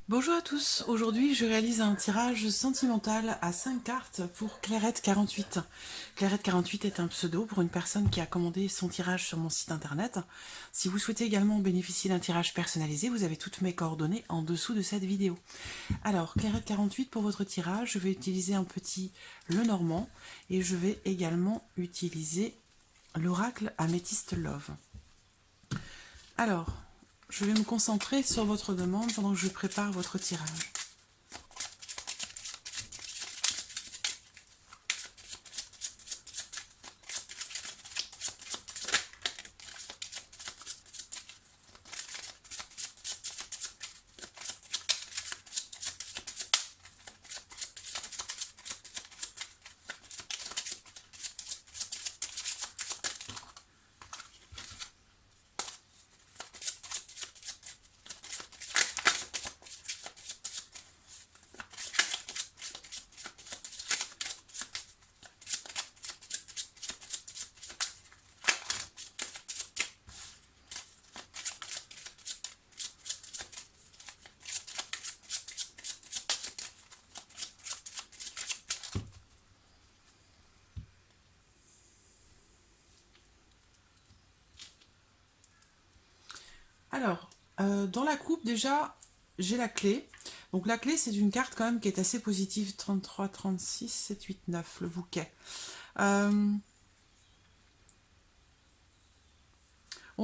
Bonjour à tous, aujourd'hui je réalise un tirage sentimental à 5 cartes pour Clairette 48. Clairette 48 est un pseudo pour une personne qui a commandé son tirage sur mon site internet. Si vous souhaitez également bénéficier d'un tirage personnalisé, vous avez toutes mes coordonnées en dessous de cette vidéo. Alors, Clairette 48 pour votre tirage, je vais utiliser un petit Lenormand et je vais également utiliser l'oracle Améthyste Love. Alors, je vais me concentrer sur votre demande pendant que je prépare votre tirage. Alors, dans la coupe, déjà, j'ai la clé. Donc la clé, c'est une carte quand même qui est assez positive. 33, 36, 7, 8, 9, le bouquet. On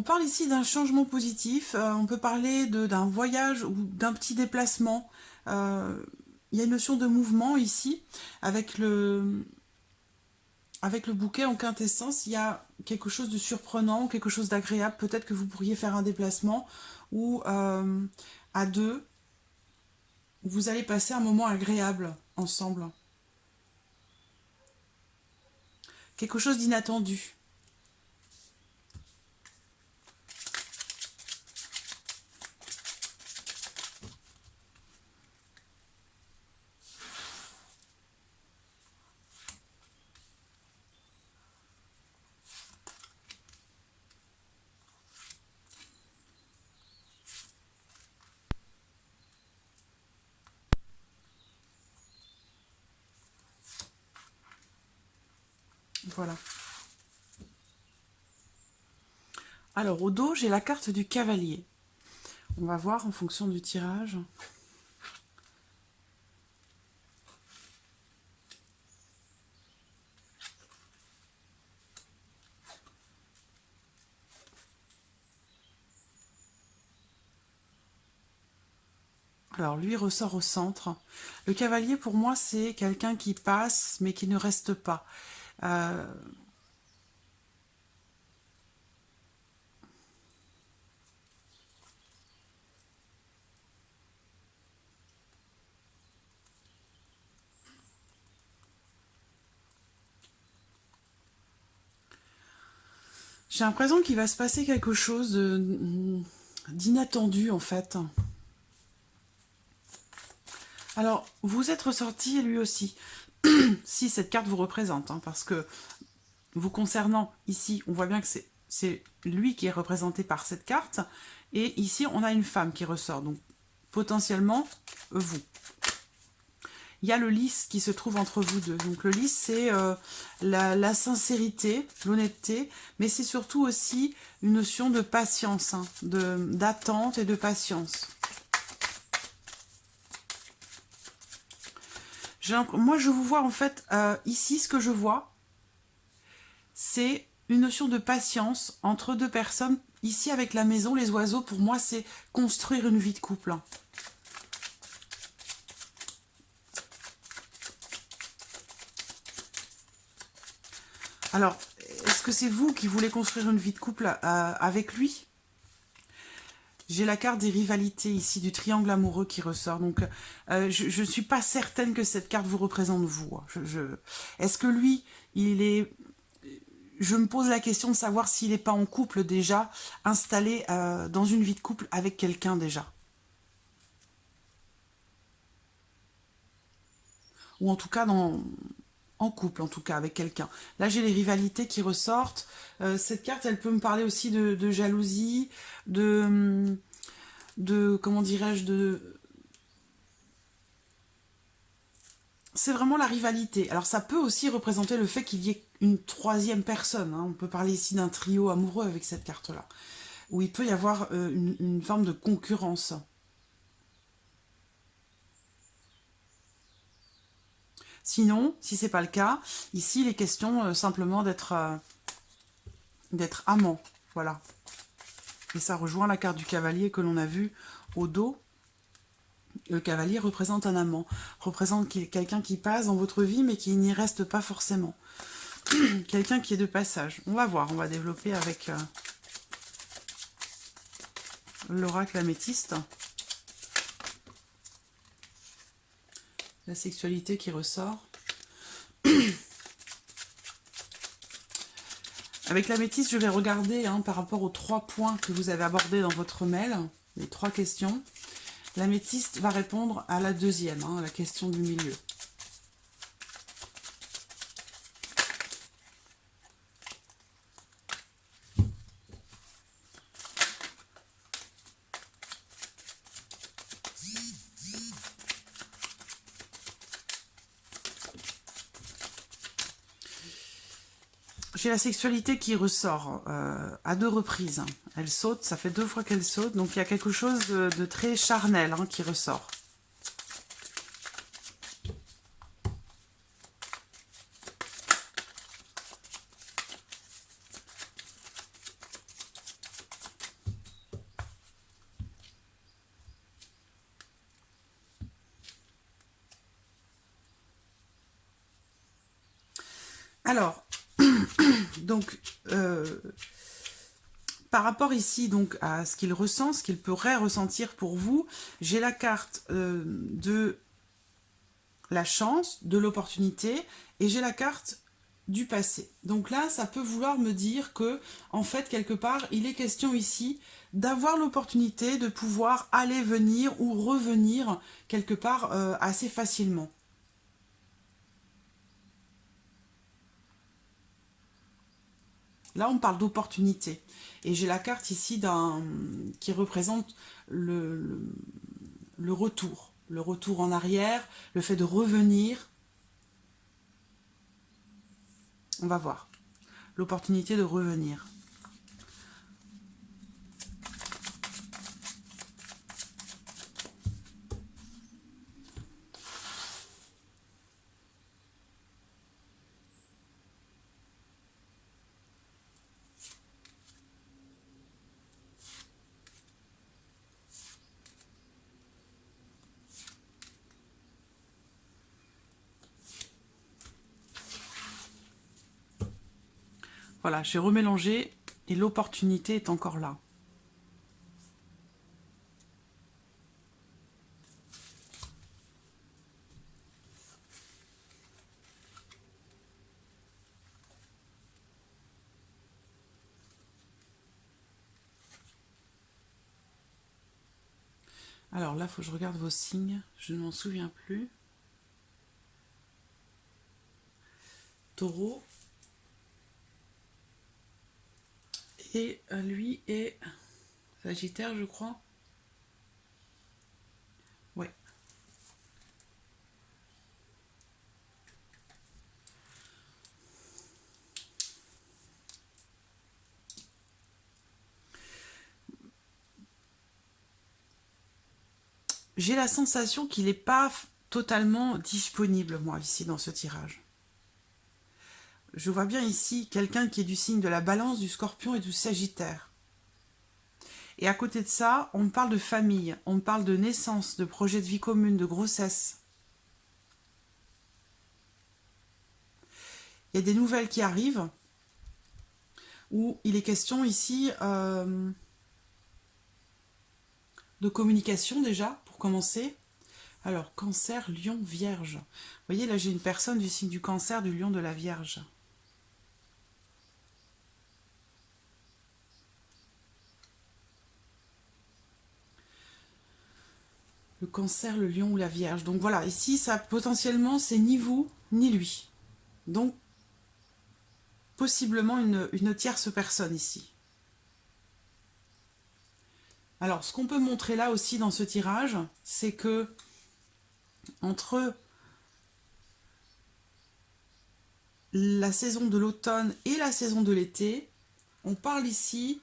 parle ici d'un changement positif. On peut parler d'un voyage ou d'un petit déplacement. Il y a une notion de mouvement ici. Avec le bouquet en quintessence, il y a quelque chose de surprenant, quelque chose d'agréable. Peut-être que vous pourriez faire un déplacement ou à deux, vous allez passer un moment agréable ensemble. Quelque chose d'inattendu. Voilà. Alors, au dos, j'ai la carte du cavalier. On va voir en fonction du tirage. Alors, lui ressort au centre. Le cavalier, pour moi, c'est quelqu'un qui passe, mais qui ne reste pas. Euh, j'ai l'impression qu'il va se passer quelque chose d'inattendu, en fait. Alors, vous êtes ressorti, lui aussi, si cette carte vous représente, hein, parce que vous concernant ici, on voit bien que c'est lui qui est représenté par cette carte, et ici, on a une femme qui ressort, donc potentiellement, vous. Il y a le lys qui se trouve entre vous deux. Donc le lys, c'est la sincérité, l'honnêteté, mais c'est surtout aussi une notion de patience, hein, d'attente et de patience. Moi, je vous vois en fait, ici, ce que je vois, c'est une notion de patience entre deux personnes. Ici, avec la maison, les oiseaux, pour moi, c'est construire une vie de couple. Alors, est-ce que c'est vous qui voulez construire une vie de couple avec lui? J'ai la carte des rivalités ici, du triangle amoureux qui ressort. Donc, je ne suis pas certaine que cette carte vous représente vous. Est-ce que lui, il est... Je me pose la question de savoir s'il n'est pas en couple déjà, installé dans une vie de couple avec quelqu'un déjà. Ou en tout cas, en couple, en tout cas, avec quelqu'un. Là, j'ai les rivalités qui ressortent. Cette carte, elle peut me parler aussi de jalousie, de comment dirais-je, c'est vraiment la rivalité. Alors ça peut aussi représenter le fait qu'il y ait une troisième personne. Hein. On peut parler ici d'un trio amoureux avec cette carte-là, où il peut y avoir une forme de concurrence. Sinon, si c'est pas le cas, ici il est question simplement d'être amant. Voilà. Et ça rejoint la carte du cavalier que l'on a vue au dos. Le cavalier représente un amant, représente quelqu'un qui passe dans votre vie, mais qui n'y reste pas forcément. Quelqu'un qui est de passage. On va voir, on va développer avec l'oracle améthyste. La sexualité qui ressort. Avec l'améthyste, je vais regarder par rapport aux 3 points que vous avez abordés dans votre mail, les 3 questions. L'améthyste va répondre à la deuxième, à la question du milieu. J'ai la sexualité qui ressort à 2 reprises. Elle saute, ça fait 2 fois qu'elle saute, donc il y a quelque chose de très charnel qui ressort. Alors, donc, par rapport ici donc à ce qu'il ressent, ce qu'il pourrait ressentir pour vous, j'ai la carte de la chance, de l'opportunité, et j'ai la carte du passé. Donc là, ça peut vouloir me dire que, en fait, quelque part, il est question ici d'avoir l'opportunité de pouvoir aller, venir ou revenir quelque part assez facilement. Là, on parle d'opportunité. Et j'ai la carte ici qui représente le retour. Le retour en arrière, le fait de revenir. On va voir. L'opportunité de revenir. Voilà, j'ai remélangé et l'opportunité est encore là. Alors là, il faut que je regarde vos signes. Je ne m'en souviens plus. Taureau. Et lui est Sagittaire, je crois. Ouais. J'ai la sensation qu'il n'est pas totalement disponible, moi, ici, dans ce tirage. Je vois bien ici quelqu'un qui est du signe de la Balance, du Scorpion et du Sagittaire. Et à côté de ça, on parle de famille, on parle de naissance, de projet de vie commune, de grossesse. Il y a des nouvelles qui arrivent, où il est question ici de communication déjà, pour commencer. Alors, Cancer, Lion, Vierge. Vous voyez, là, j'ai une personne du signe du Cancer, du Lion, de la Vierge. Le Cancer, le Lion ou la Vierge. Donc voilà, ici, ça potentiellement, c'est ni vous, ni lui. Donc, possiblement une tierce personne ici. Alors, ce qu'on peut montrer là aussi dans ce tirage, c'est que entre la saison de l'automne et la saison de l'été. On parle ici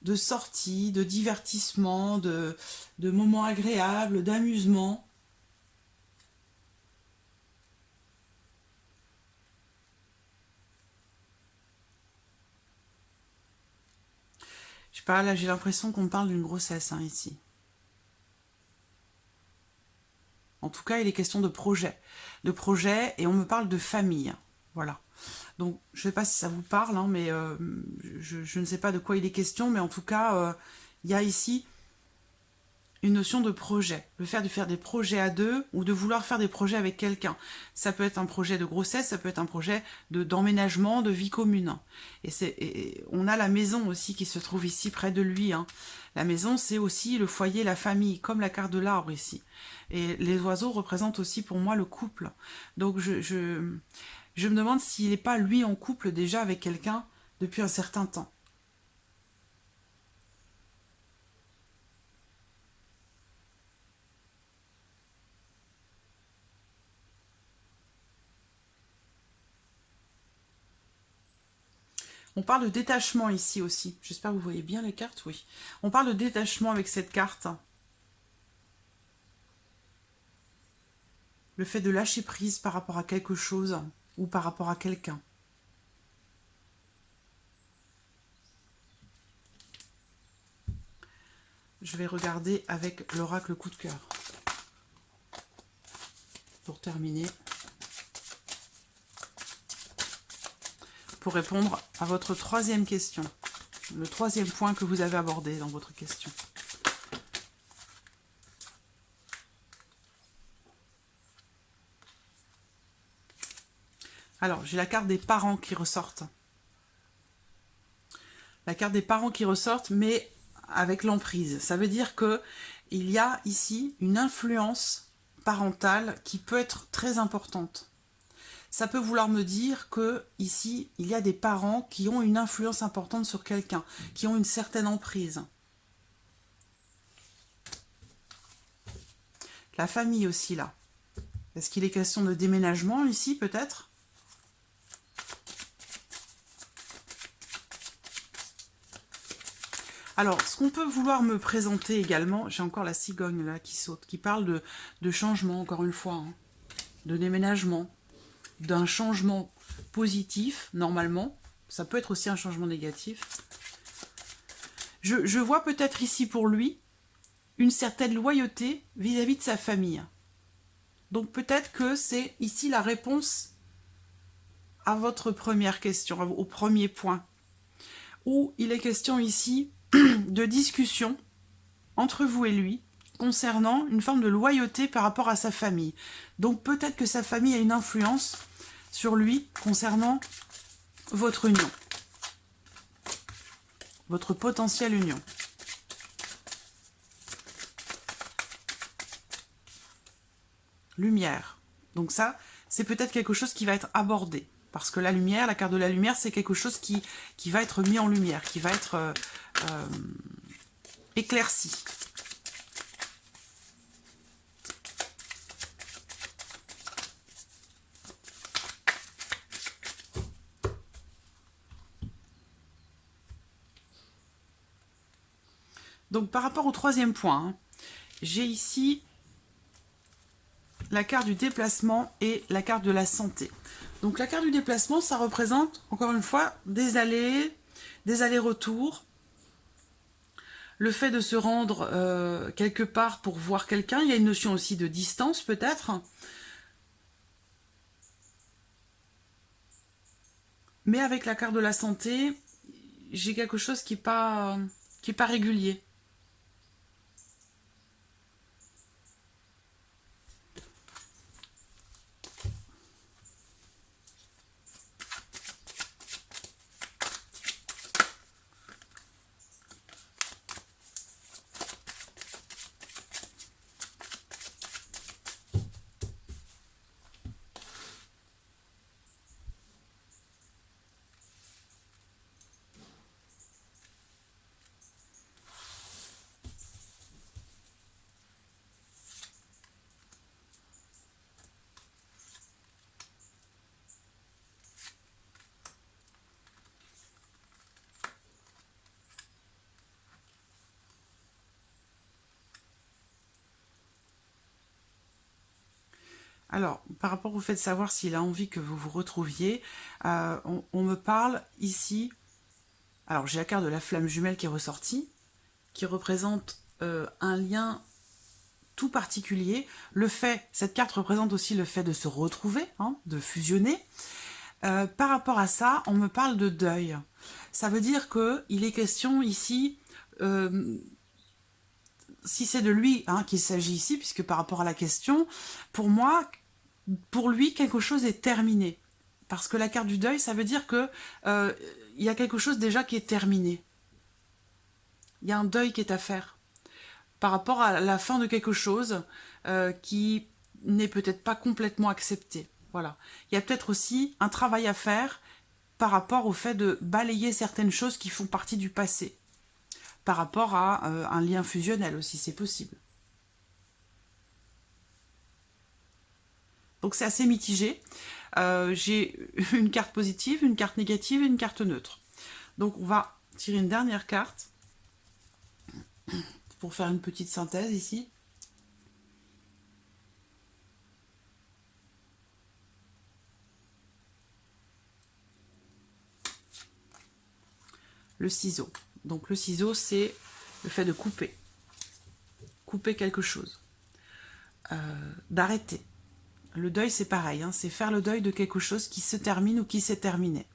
de sorties, de divertissement, de moments agréables, d'amusement. Je sais pas, là j'ai l'impression qu'on parle d'une grossesse ici. En tout cas, il est question de projet. De projet, et on me parle de famille. Voilà. Donc, je ne sais pas si ça vous parle, mais je ne sais pas de quoi il est question, mais en tout cas, il y a ici une notion de projet. Le fait de faire des projets à deux ou de vouloir faire des projets avec quelqu'un. Ça peut être un projet de grossesse, ça peut être un projet d'emménagement, de vie commune. Et on a la maison aussi qui se trouve ici près de lui. La maison, c'est aussi le foyer, la famille, comme la carte de l'arbre ici. Et les oiseaux représentent aussi pour moi le couple. Donc je me demande s'il n'est pas lui en couple déjà avec quelqu'un depuis un certain temps. On parle de détachement ici aussi. J'espère que vous voyez bien les cartes, oui. On parle de détachement avec cette carte. Le fait de lâcher prise par rapport à quelque chose ou par rapport à quelqu'un. Je vais regarder avec l'oracle coup de cœur. Pour terminer. Pour répondre à votre troisième question. Le troisième point que vous avez abordé dans votre question. Alors, j'ai la carte des parents qui ressortent. La carte des parents qui ressortent, mais avec l'emprise. Ça veut dire que il y a ici une influence parentale qui peut être très importante. Ça peut vouloir me dire que ici, il y a des parents qui ont une influence importante sur quelqu'un, qui ont une certaine emprise. La famille aussi, là. Est-ce qu'il est question de déménagement ici, peut-être ? Alors, ce qu'on peut vouloir me présenter également, j'ai encore la cigogne là qui saute, qui parle de changement, encore une fois, de déménagement, d'un changement positif, normalement. Ça peut être aussi un changement négatif. Je vois peut-être ici pour lui une certaine loyauté vis-à-vis de sa famille. Donc peut-être que c'est ici la réponse à votre première question, au premier point, où il est question ici de discussion entre vous et lui concernant une forme de loyauté par rapport à sa famille. Donc peut-être que sa famille a une influence sur lui concernant votre union, votre potentielle union. Lumière. Donc ça, c'est peut-être quelque chose qui va être abordé. Parce que la lumière, la carte de la lumière, c'est quelque chose qui va être mis en lumière, qui va être éclairci. Donc par rapport au troisième point, j'ai ici la carte du déplacement et la carte de la santé. Donc la carte du déplacement, ça représente, encore une fois, des allers-retours, le fait de se rendre quelque part pour voir quelqu'un. Il y a une notion aussi de distance, peut-être. Mais avec la carte de la santé, j'ai quelque chose qui n'est pas régulier. Alors, par rapport au fait de savoir s'il a envie que vous vous retrouviez, on me parle ici... Alors, j'ai la carte de la flamme jumelle qui est ressortie, qui représente un lien tout particulier. Cette carte représente aussi le fait de se retrouver, hein, de fusionner. Par rapport à ça, on me parle de deuil. Ça veut dire qu'il est question ici, si c'est de lui hein, qu'il s'agit ici, puisque par rapport à la question, pour moi, pour lui, quelque chose est terminé. Parce que la carte du deuil, ça veut dire que y a quelque chose déjà qui est terminé. Il y a un deuil qui est à faire par rapport à la fin de quelque chose qui n'est peut-être pas complètement accepté. Voilà. Il y a peut-être aussi un travail à faire par rapport au fait de balayer certaines choses qui font partie du passé. Par rapport à un lien fusionnel aussi, c'est possible. Donc c'est assez mitigé. J'ai une carte positive, une carte négative et une carte neutre. Donc on va tirer une dernière carte pour faire une petite synthèse ici. Le ciseau. Donc le ciseau, c'est le fait de couper. Couper quelque chose. D'arrêter. Le deuil, c'est pareil. Hein, c'est faire le deuil de quelque chose qui se termine ou qui s'est terminé.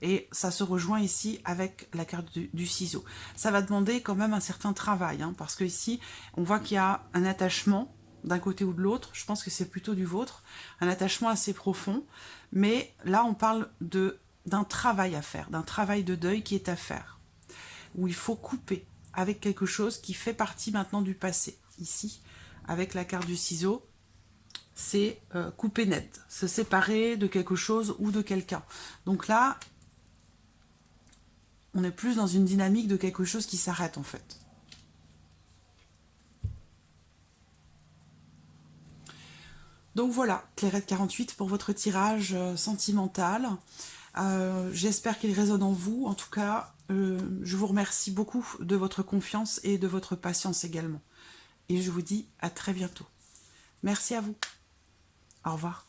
Et ça se rejoint ici avec la carte du ciseau. Ça va demander quand même un certain travail. Hein, parce que ici, on voit qu'il y a un attachement d'un côté ou de l'autre. Je pense que c'est plutôt du vôtre. Un attachement assez profond. Mais là, on parle d'un travail à faire. D'un travail de deuil qui est à faire. Où il faut couper avec quelque chose qui fait partie maintenant du passé. Ici, avec la carte du ciseau, c'est couper net, se séparer de quelque chose ou de quelqu'un. Donc là, on est plus dans une dynamique de quelque chose qui s'arrête en fait. Donc voilà, Clairette 48 pour votre tirage sentimental. J'espère qu'il résonne en vous. En tout cas, je vous remercie beaucoup de votre confiance et de votre patience également. Et je vous dis à très bientôt. Merci à vous. Au revoir.